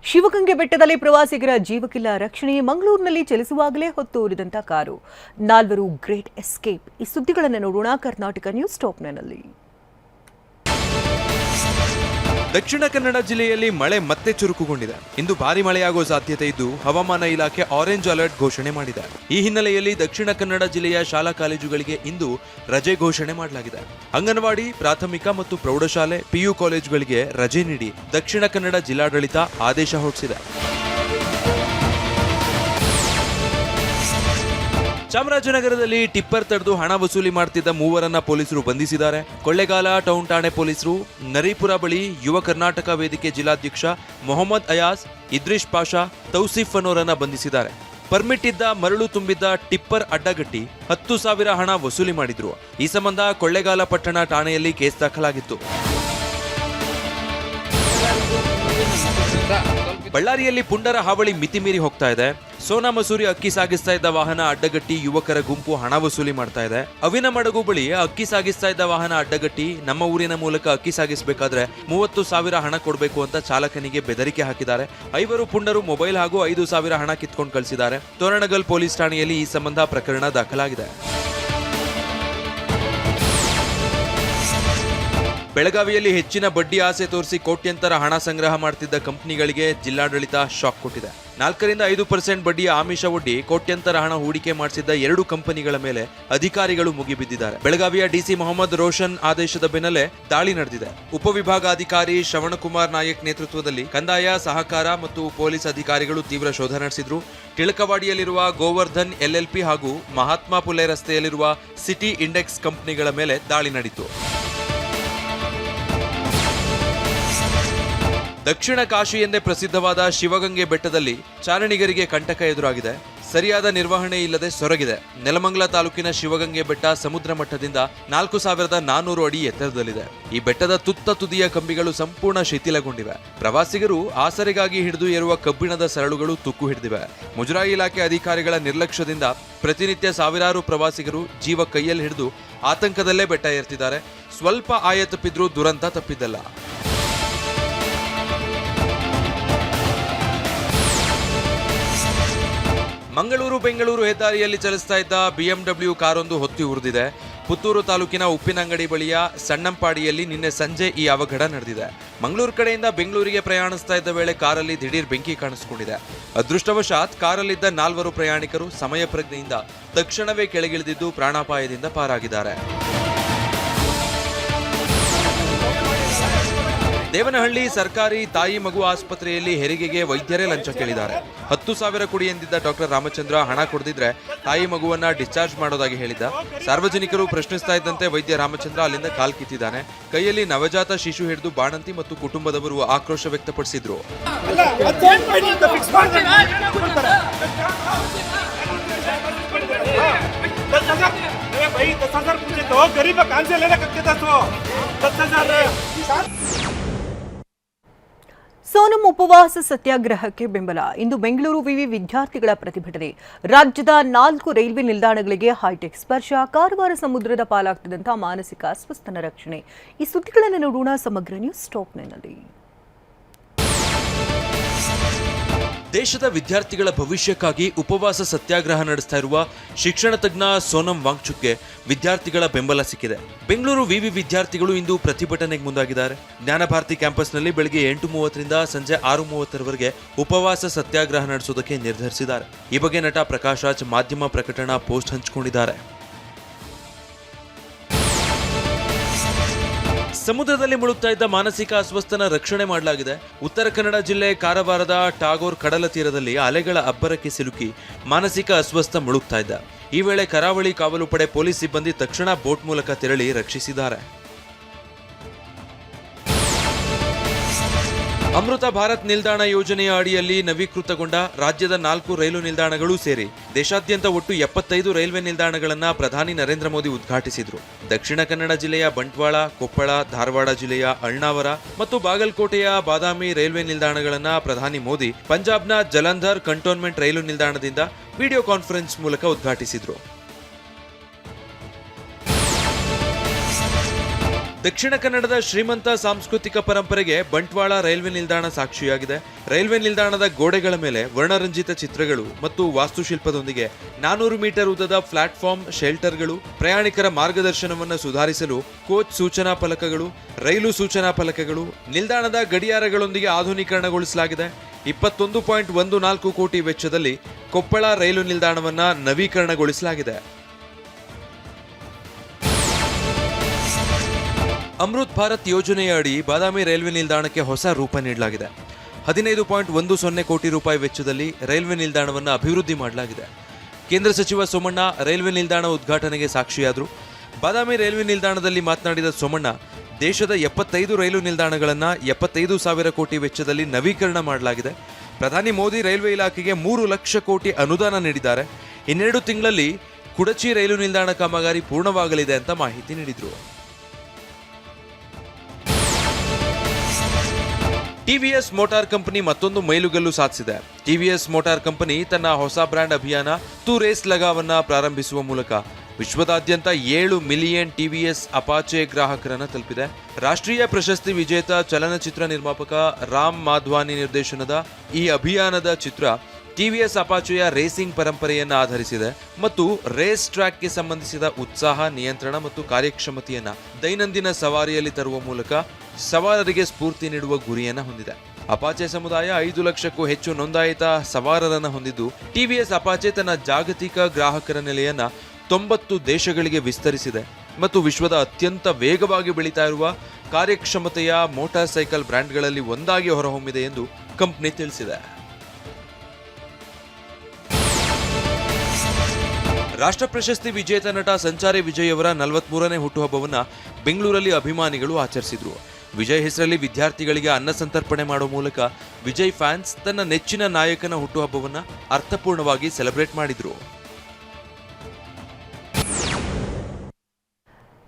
ಶಿವಗಂಗೆ ಬೆಟ್ಟದಲ್ಲಿ ಪ್ರವಾಸಿಗರ ಜೀವಕ್ಕಿಲ್ಲ ರಕ್ಷಣೆ. ಮಂಗಳೂರಿನಲ್ಲಿ ಚಲಿಸುವಾಗಲೇ ಹೊತ್ತು ಉರಿದಂತ ಕಾರು, 4 ಗ್ರೇಟ್ ಎಸ್ಕೇಪ್. ಈ ಸುದ್ದಿಗಳನ್ನು ನೋಡೋಣ ಕರ್ನಾಟಕ ನ್ಯೂಸ್ ಟಾಪ್ 9ನಲ್ಲಿ. ದಕ್ಷಿಣ ಕನ್ನಡ ಜಿಲ್ಲೆಯಲ್ಲಿ ಮಳೆ ಮತ್ತೆ ಚುರುಕುಗೊಂಡಿದೆ. ಇಂದು ಭಾರಿ ಮಳೆಯಾಗುವ ಸಾಧ್ಯತೆ ಇದ್ದು ಹವಾಮಾನ ಇಲಾಖೆ ಆರೆಂಜ್ ಅಲರ್ಟ್ ಘೋಷಣೆ ಮಾಡಿದೆ. ಈ ಹಿನ್ನೆಲೆಯಲ್ಲಿ ದಕ್ಷಿಣ ಕನ್ನಡ ಜಿಲ್ಲೆಯ ಶಾಲಾ ಕಾಲೇಜುಗಳಿಗೆ ಇಂದು ರಜೆ ಘೋಷಣೆ ಮಾಡಲಾಗಿದೆ. ಅಂಗನವಾಡಿ, ಪ್ರಾಥಮಿಕ ಮತ್ತು ಪ್ರೌಢಶಾಲೆ, ಪಿಯು ಕಾಲೇಜುಗಳಿಗೆ ರಜೆ ನೀಡಿ ದಕ್ಷಿಣ ಕನ್ನಡ ಜಿಲ್ಲಾಡಳಿತ ಆದೇಶ ಹೊರಡಿಸಿದೆ. ಚಾಮರಾಜನಗರದಲ್ಲಿ ಟಿಪ್ಪರ್ ತಡೆದು ಹಣ ವಸೂಲಿ ಮಾಡುತ್ತಿದ್ದ 3 ಪೊಲೀಸರು ಬಂಧಿಸಿದ್ದಾರೆ. ಕೊಳ್ಳೇಗಾಲ ಟೌನ್ ಠಾಣೆ ಪೊಲೀಸರು ನರೀಪುರ ಬಳಿ ಯುವ ಕರ್ನಾಟಕ ವೇದಿಕೆ ಜಿಲ್ಲಾಧ್ಯಕ್ಷ ಮೊಹಮ್ಮದ್ ಅಯಾಸ್, ಇದ್ರೀಶ್ ಪಾಷಾ, ತೌಸಿಫ್ ಅನ್ನೋರನ್ನ ಬಂಧಿಸಿದ್ದಾರೆ. ಪರ್ಮಿಟ್ ಇದ್ದ ಮರಳು ತುಂಬಿದ್ದ ಟಿಪ್ಪರ್ ಅಡ್ಡಗಟ್ಟಿ 10,000 ಹಣ ವಸೂಲಿ ಮಾಡಿದ್ರು. ಈ ಸಂಬಂಧ ಕೊಳ್ಳೇಗಾಲ ಪಟ್ಟಣ ಠಾಣೆಯಲ್ಲಿ ಕೇಸ್ ದಾಖಲಾಗಿತ್ತು. ಬಳ್ಳಾರಿಯಲ್ಲಿ ಪುಂಡರ ಹಾವಳಿ ಮಿತಿಮೀರಿ ಹೋಗ್ತಾ ಇದೆ. ಸೋನಾ ಮಸೂರಿ ಅಕ್ಕಿ ಸಾಗಿಸ್ತಾ ಇದ್ದ ವಾಹನ ಅಡ್ಡಗಟ್ಟಿ ಯುವಕರ ಗುಂಪು ಹಣ ವಸೂಲಿ ಮಾಡ್ತಾ ಇದೆ. ಅವಿನ ಮಡಗು ಬಳಿ ಅಕ್ಕಿ ಸಾಗಿಸ್ತಾ ಇದ್ದ ವಾಹನ ಅಡ್ಡಗಟ್ಟಿ ನಮ್ಮ ಊರಿನ ಮೂಲಕ ಅಕ್ಕಿ ಸಾಗಿಸಬೇಕಾದ್ರೆ 30,000 ಹಣ ಕೊಡಬೇಕು ಅಂತ ಚಾಲಕನಿಗೆ ಬೆದರಿಕೆ ಹಾಕಿದ್ದಾರೆ. 5 ಪುಂಡರು ಮೊಬೈಲ್ ಹಾಗೂ 5,000 ಹಣ ಕಿತ್ಕೊಂಡು ಕಳಿಸಿದ್ದಾರೆ. ತೋರಣಗಲ್ ಪೊಲೀಸ್ ಠಾಣೆಯಲ್ಲಿ ಈ ಸಂಬಂಧ ಪ್ರಕರಣ ದಾಖಲಾಗಿದೆ. ಬೆಳಗಾವಿಯಲ್ಲಿ ಹೆಚ್ಚಿನ ಬಡ್ಡಿ ಆಸೆ ತೋರಿಸಿ ಕೋಟ್ಯಂತರ ಹಣ ಸಂಗ್ರಹ ಮಾಡುತ್ತಿದ್ದ ಕಂಪನಿಗಳಿಗೆ ಜಿಲ್ಲಾಡಳಿತ ಶಾಕ್ ಕೊಟ್ಟಿದೆ. 4-5% ಬಡ್ಡಿಯ ಆಮಿಷ ಒಡ್ಡಿ ಕೋಟ್ಯಂತರ ಹಣ ಹೂಡಿಕೆ ಮಾಡಿಸಿದ್ದ 2 ಕಂಪನಿಗಳ ಮೇಲೆ ಅಧಿಕಾರಿಗಳು ಮುಗಿಬಿದ್ದಿದ್ದಾರೆ. ಬೆಳಗಾವಿಯ ಡಿಸಿ ಮೊಹಮ್ಮದ್ ರೋಷನ್ ಆದೇಶದ ಬೆನ್ನಲ್ಲೇ ದಾಳಿ ನಡೆದಿದೆ. ಉಪವಿಭಾಗಾಧಿಕಾರಿ ಶ್ರವಣಕುಮಾರ್ ನಾಯಕ್ ನೇತೃತ್ವದಲ್ಲಿ ಕಂದಾಯ, ಸಹಕಾರ ಮತ್ತು ಪೊಲೀಸ್ ಅಧಿಕಾರಿಗಳು ತೀವ್ರ ಶೋಧ ನಡೆಸಿದ್ರು. ಟಿಳಕವಾಡಿಯಲ್ಲಿರುವ ಗೋವರ್ಧನ್ LLP ಹಾಗೂ ಮಹಾತ್ಮ ಪುಲೆ ರಸ್ತೆಯಲ್ಲಿರುವ ಸಿಟಿ ಇಂಡೆಕ್ಸ್ ಕಂಪನಿಗಳ ಮೇಲೆ ದಾಳಿ ನಡೆಯಿತು. ದಕ್ಷಿಣ ಕಾಶಿ ಎಂದೇ ಪ್ರಸಿದ್ಧವಾದ ಶಿವಗಂಗೆ ಬೆಟ್ಟದಲ್ಲಿ ಚಾರಣಿಗರಿಗೆ ಕಂಟಕ ಎದುರಾಗಿದೆ. ಸರಿಯಾದ ನಿರ್ವಹಣೆ ಇಲ್ಲದೆ ಸೊರಗಿದೆ. ನೆಲಮಂಗಲ ತಾಲೂಕಿನ ಶಿವಗಂಗೆ ಬೆಟ್ಟ ಸಮುದ್ರ ಮಟ್ಟದಿಂದ 4,400 ಅಡಿ ಎತ್ತರದಲ್ಲಿದೆ. ಈ ಬೆಟ್ಟದ ತುತ್ತ ತುದಿಯ ಕಂಬಿಗಳು ಸಂಪೂರ್ಣ ಶಿಥಿಲಗೊಂಡಿವೆ. ಪ್ರವಾಸಿಗರು ಆಸರೆಗಾಗಿ ಹಿಡಿದು ಏರುವ ಕಬ್ಬಿಣದ ಸರಳುಗಳು ತುಕ್ಕು ಹಿಡಿದಿವೆ. ಮುಜರಾಯಿ ಇಲಾಖೆ ಅಧಿಕಾರಿಗಳ ನಿರ್ಲಕ್ಷ್ಯದಿಂದ ಪ್ರತಿನಿತ್ಯ ಸಾವಿರಾರು ಪ್ರವಾಸಿಗರು ಜೀವ ಕೈಯಲ್ಲಿ ಹಿಡಿದು ಆತಂಕದಲ್ಲೇ ಬೆಟ್ಟ ಏರ್ತಿದ್ದಾರೆ. ಸ್ವಲ್ಪ ಆಯ ತಪ್ಪಿದ್ರೂ ದುರಂತ ತಪ್ಪಿದ್ದಲ್ಲ. ಮಂಗಳೂರು ಬೆಂಗಳೂರು ಹೆದ್ದಾರಿಯಲ್ಲಿ ಚಲಿಸ್ತಾ ಇದ್ದ BMW ಕಾರೊಂದು ಹೊತ್ತಿ ಉರಿದಿದೆ. ಪುತ್ತೂರು ತಾಲೂಕಿನ ಉಪ್ಪಿನಂಗಡಿ ಬಳಿಯ ಸಣ್ಣಂಪಾಡಿಯಲ್ಲಿ ನಿನ್ನೆ ಸಂಜೆ ಈ ಅವಘಡ ನಡೆದಿದೆ. ಮಂಗಳೂರು ಕಡೆಯಿಂದ ಬೆಂಗಳೂರಿಗೆ ಪ್ರಯಾಣಿಸ್ತಾ ಇದ್ದ ವೇಳೆ ಕಾರಲ್ಲಿ ದಿಢೀರ್ ಬೆಂಕಿ ಕಾಣಿಸಿಕೊಂಡಿದೆ. ಅದೃಷ್ಟವಶಾತ್ ಕಾರಲ್ಲಿದ್ದ 4 ಪ್ರಯಾಣಿಕರು ಸಮಯ ಪ್ರಜ್ಞೆಯಿಂದ ತಕ್ಷಣವೇ ಕೆಳಗಿಳಿದಿದ್ದು ಪ್ರಾಣಾಪಾಯದಿಂದ ಪಾರಾಗಿದ್ದಾರೆ. ದೇವನಹಳ್ಳಿ ಸರ್ಕಾರಿ ತಾಯಿ ಮಗು ಆಸ್ಪತ್ರೆಯಲ್ಲಿ ಹೆರಿಗೆಗೆ ವೈದ್ಯರೇ ಲಂಚ ಕೇಳಿದ್ದಾರೆ. 10,000 ಕೊಡಿ ಎಂದಿದ್ದ ಡಾಕ್ಟರ್ ರಾಮಚಂದ್ರ ಹಣ ಕೊಡದಿದ್ರೆ ತಾಯಿ ಮಗುವನ್ನ ಡಿಸ್ಚಾರ್ಜ್ ಮಾಡೋದಾಗಿ ಹೇಳಿದ್ದ. ಸಾರ್ವಜನಿಕರು ಪ್ರಶ್ನಿಸ್ತಾ ಇದ್ದಂತೆ ವೈದ್ಯ ರಾಮಚಂದ್ರ ಅಲ್ಲಿಂದ ಕಾಲ್ ಕಿತ್ತಿದ್ದಾನೆ. ಕೈಯಲ್ಲಿ ನವಜಾತ ಶಿಶು ಹಿಡಿದು ಬಾಣಂತಿ ಮತ್ತು ಕುಟುಂಬದವರು ಆಕ್ರೋಶ ವ್ಯಕ್ತಪಡಿಸಿದ್ರು. ಸೋನಂ ಉಪವಾಸ ಸತ್ಯಾಗ್ರಹಕ್ಕೆ ಬೆಂಬಲ. ಇಂದು ಬೆಂಗಳೂರು ವಿವಿ ವಿದ್ಯಾರ್ಥಿಗಳ ಪ್ರತಿಭಟನೆ. ರಾಜ್ಯದ 4 ರೈಲ್ವೆ ನಿಲ್ದಾಣಗಳಿಗೆ ಹೈಟೆಕ್ ಸ್ಪರ್ಶ. ಕಾರವಾರ ಸಮುದ್ರದ ಪಾಲಾಗ್ತಿದ್ದಂಥ ಮಾನಸಿಕ ಅಸ್ವಸ್ಥನ ರಕ್ಷಣೆ. ಈ ಸುದ್ದಿಗಳನ್ನು ನೋಡೋಣ ಸಮಗ್ರ ನ್ಯೂಸ್ ಟಾಪ್ 9ನಲ್ಲಿ. ದೇಶದ ವಿದ್ಯಾರ್ಥಿಗಳ ಭವಿಷ್ಯಕ್ಕಾಗಿ ಉಪವಾಸ ಸತ್ಯಾಗ್ರಹ ನಡೆಸ್ತಾ ಇರುವ ಶಿಕ್ಷಣ ತಜ್ಞ ಸೋನಂ ವಾಂಗ್ಚುಕ್ಗೆ ವಿದ್ಯಾರ್ಥಿಗಳ ಬೆಂಬಲ ಸಿಕ್ಕಿದೆ. ಬೆಂಗಳೂರು ವಿವಿ ವಿದ್ಯಾರ್ಥಿಗಳು ಇಂದು ಪ್ರತಿಭಟನೆಗೆ ಮುಂದಾಗಿದ್ದಾರೆ. ಜ್ಞಾನಭಾರತಿ ಕ್ಯಾಂಪಸ್ನಲ್ಲಿ ಬೆಳಗ್ಗೆ 8:30ರಿಂದ ಸಂಜೆ 6:30ರವರೆಗೆ ಉಪವಾಸ ಸತ್ಯಾಗ್ರಹ ನಡೆಸೋದಕ್ಕೆ ನಿರ್ಧರಿಸಿದ್ದಾರೆ. ಈ ಬಗ್ಗೆ ನಟ ಪ್ರಕಾಶ್ ರಾಜ್ ಮಾಧ್ಯಮ ಪ್ರಕಟಣಾ ಪೋಸ್ಟ್ ಹಂಚಿಕೊಂಡಿದ್ದಾರೆ. ಸಮುದ್ರದಲ್ಲಿ ಮುಳುಗ್ತಾ ಇದ್ದ ಮಾನಸಿಕ ಅಸ್ವಸ್ಥನ ರಕ್ಷಣೆ ಮಾಡಲಾಗಿದೆ. ಉತ್ತರ ಕನ್ನಡ ಜಿಲ್ಲೆ ಕಾರವಾರದ ಟಾಗೋರ್ ಕಡಲ ತೀರದಲ್ಲಿ ಅಲೆಗಳ ಅಬ್ಬರಕ್ಕೆ ಸಿಲುಕಿ ಮಾನಸಿಕ ಅಸ್ವಸ್ಥ ಮುಳುಗ್ತಾ ಇದ್ದ. ಈ ವೇಳೆ ಕರಾವಳಿ ಕಾವಲು ಪಡೆ ಪೊಲೀಸ್ ಸಿಬ್ಬಂದಿ ತಕ್ಷಣ ಬೋಟ್ ಮೂಲಕ ತೆರಳಿ ರಕ್ಷಿಸಿದ್ದಾರೆ. ಅಮೃತ ಭಾರತ್ ನಿಲ್ದಾಣ ಯೋಜನೆಯ ಅಡಿಯಲ್ಲಿ ನವೀಕೃತಗೊಂಡ ರಾಜ್ಯದ 4 ರೈಲು ನಿಲ್ದಾಣಗಳು ಸೇರಿ ದೇಶಾದ್ಯಂತ ಒಟ್ಟು 75 ರೈಲ್ವೆ ನಿಲ್ದಾಣಗಳನ್ನು ಪ್ರಧಾನಿ ನರೇಂದ್ರ ಮೋದಿ ಉದ್ಘಾಟಿಸಿದರು. ದಕ್ಷಿಣ ಕನ್ನಡ ಜಿಲ್ಲೆಯ ಬಂಟ್ವಾಳ, ಕೊಪ್ಪಳ, ಧಾರವಾಡ ಜಿಲ್ಲೆಯ ಅಳ್ನಾವರ ಮತ್ತು ಬಾಗಲಕೋಟೆಯ ಬಾದಾಮಿ ರೈಲ್ವೆ ನಿಲ್ದಾಣಗಳನ್ನು ಪ್ರಧಾನಿ ಮೋದಿ ಪಂಜಾಬ್ನ ಜಲಂಧರ್ ಕಂಟೋನ್ಮೆಂಟ್ ರೈಲು ನಿಲ್ದಾಣದಿಂದ ವಿಡಿಯೋ ಕಾನ್ಫರೆನ್ಸ್ ಮೂಲಕ ಉದ್ಘಾಟಿಸಿದರು. ದಕ್ಷಿಣ ಕನ್ನಡದ ಶ್ರೀಮಂತ ಸಾಂಸ್ಕೃತಿಕ ಪರಂಪರೆಗೆ ಬಂಟ್ವಾಳ ರೈಲ್ವೆ ನಿಲ್ದಾಣ ಸಾಕ್ಷಿಯಾಗಿದೆ. ರೈಲ್ವೆ ನಿಲ್ದಾಣದ ಗೋಡೆಗಳ ಮೇಲೆ ವರ್ಣರಂಜಿತ ಚಿತ್ರಗಳು ಮತ್ತು ವಾಸ್ತುಶಿಲ್ಪದೊಂದಿಗೆ 400 ಮೀಟರ್ ಉದ್ದದ ಪ್ಲಾಟ್ಫಾರ್ಮ್ ಶೆಲ್ಟರ್ಗಳು, ಪ್ರಯಾಣಿಕರ ಮಾರ್ಗದರ್ಶನವನ್ನು ಸುಧಾರಿಸಲು ಕೋಚ್ ಸೂಚನಾ ಫಲಕಗಳು, ರೈಲು ಸೂಚನಾ ಫಲಕಗಳು, ನಿಲ್ದಾಣದ ಗಡಿಯಾರಗಳೊಂದಿಗೆ ಆಧುನೀಕರಣಗೊಳಿಸಲಾಗಿದೆ. 21.14 ಕೋಟಿ ವೆಚ್ಚದಲ್ಲಿ ಕೊಪ್ಪಳ ರೈಲು ನಿಲ್ದಾಣವನ್ನು ನವೀಕರಣಗೊಳಿಸಲಾಗಿದೆ. ಅಮೃತ್ ಭಾರತ್ ಯೋಜನೆಯ ಅಡಿ ಬಾದಾಮಿ ರೈಲ್ವೆ ನಿಲ್ದಾಣಕ್ಕೆ ಹೊಸ ರೂಪ ನೀಡಲಾಗಿದೆ. 15.10 ಕೋಟಿ ರೂಪಾಯಿ ವೆಚ್ಚದಲ್ಲಿ ರೈಲ್ವೆ ನಿಲ್ದಾಣವನ್ನು ಅಭಿವೃದ್ಧಿ ಮಾಡಲಾಗಿದೆ. ಕೇಂದ್ರ ಸಚಿವ ಸೋಮಣ್ಣ ರೈಲ್ವೆ ನಿಲ್ದಾಣ ಉದ್ಘಾಟನೆಗೆ ಸಾಕ್ಷಿಯಾದರು. ಬಾದಾಮಿ ರೈಲ್ವೆ ನಿಲ್ದಾಣದಲ್ಲಿ ಮಾತನಾಡಿದ ಸೋಮಣ್ಣ, ದೇಶದ 75 ರೈಲು ನಿಲ್ದಾಣಗಳನ್ನು 75,000 ಕೋಟಿ ವೆಚ್ಚದಲ್ಲಿ ನವೀಕರಣ ಮಾಡಲಾಗಿದೆ. ಪ್ರಧಾನಿ ಮೋದಿ ರೈಲ್ವೆ ಇಲಾಖೆಗೆ 3 ಲಕ್ಷ ಕೋಟಿ ಅನುದಾನ ನೀಡಿದ್ದಾರೆ. ಇನ್ನೆರಡು ತಿಂಗಳಲ್ಲಿ ಕುಡಚಿ ರೈಲು ನಿಲ್ದಾಣ ಕಾಮಗಾರಿ ಪೂರ್ಣವಾಗಲಿದೆ ಅಂತ ಮಾಹಿತಿ ನೀಡಿದರು. ಟಿವಿಎಸ್ ಮೋಟಾರ್ ಕಂಪನಿ ಮತ್ತೊಂದು ಮೈಲುಗಲ್ಲು ಸಾಧಿಸಿದೆ. ಟಿವಿಎಸ್ ಮೋಟಾರ್ ಕಂಪನಿ ತನ್ನ ಹೊಸ ಬ್ರ್ಯಾಂಡ್ ಅಭಿಯಾನ ತು ರೇಸ್ ಲಗಾವನ್ನ ಪ್ರಾರಂಭಿಸುವ ಮೂಲಕ ವಿಶ್ವದಾದ್ಯಂತ 7 ಮಿಲಿಯನ್ ಟಿವಿಎಸ್ ಅಪಾಚೆ ಗ್ರಾಹಕರನ್ನು ತಲುಪಿದೆ. ರಾಷ್ಟ್ರೀಯ ಪ್ರಶಸ್ತಿ ವಿಜೇತ ಚಲನಚಿತ್ರ ನಿರ್ಮಾಪಕ ರಾಮ್ ಮಾಧ್ವಾನಿ ನಿರ್ದೇಶನದ ಈ ಅಭಿಯಾನದ ಚಿತ್ರ ಟಿವಿಎಸ್ ಅಪಾಚೆಯ ರೇಸಿಂಗ್ ಪರಂಪರೆಯನ್ನು ಆಧರಿಸಿದೆ ಮತ್ತು ರೇಸ್ ಟ್ರ್ಯಾಕ್ಗೆ ಸಂಬಂಧಿಸಿದ ಉತ್ಸಾಹ, ನಿಯಂತ್ರಣ ಮತ್ತು ಕಾರ್ಯಕ್ಷಮತೆಯನ್ನು ದೈನಂದಿನ ಸವಾರಿಯಲ್ಲಿ ತರುವ ಮೂಲಕ ಸವಾರರಿಗೆ ಸ್ಫೂರ್ತಿ ನೀಡುವ ಗುರಿಯನ್ನು ಹೊಂದಿದೆ. ಅಪಾಚೆ ಸಮುದಾಯ 5 ಲಕ್ಷಕ್ಕೂ ಹೆಚ್ಚು ನೋಂದಾಯಿತ ಸವಾರರನ್ನು ಹೊಂದಿದ್ದು, ಟಿವಿಎಸ್ ಅಪಾಚೆ ತನ್ನ ಜಾಗತಿಕ ಗ್ರಾಹಕರ ನೆಲೆಯನ್ನು 90 ದೇಶಗಳಿಗೆ ವಿಸ್ತರಿಸಿದೆ ಮತ್ತು ವಿಶ್ವದ ಅತ್ಯಂತ ವೇಗವಾಗಿ ಬೆಳೀತಾ ಇರುವ ಕಾರ್ಯಕ್ಷಮತೆಯ ಮೋಟಾರ್ ಸೈಕಲ್ ಬ್ರ್ಯಾಂಡ್ಗಳಲ್ಲಿ ಒಂದಾಗಿ ಹೊರಹೊಮ್ಮಿದೆ ಎಂದು ಕಂಪನಿ ತಿಳಿಸಿದೆ. ರಾಷ್ಟ್ರ ಪ್ರಶಸ್ತಿ ವಿಜೇತ ನಟ ಸಂಚಾರಿ ವಿಜಯ್ ಅವರ 43ನೇ ಹುಟ್ಟುಹಬ್ಬವನ್ನು ಬೆಂಗಳೂರಲ್ಲಿ ಅಭಿಮಾನಿಗಳು ಆಚರಿಸಿದ್ರು. ವಿಜಯ್ ಹೆಸರಲ್ಲಿ ವಿದ್ಯಾರ್ಥಿಗಳಿಗೆ ಅನ್ನ ಸಂತರ್ಪಣೆ ಮಾಡುವ ಮೂಲಕ ವಿಜಯ್ ಫ್ಯಾನ್ಸ್ ತನ್ನ ನೆಚ್ಚಿನ ನಾಯಕನ ಹುಟ್ಟುಹಬ್ಬವನ್ನು ಅರ್ಥಪೂರ್ಣವಾಗಿ ಸೆಲೆಬ್ರೇಟ್ ಮಾಡಿದ್ರು.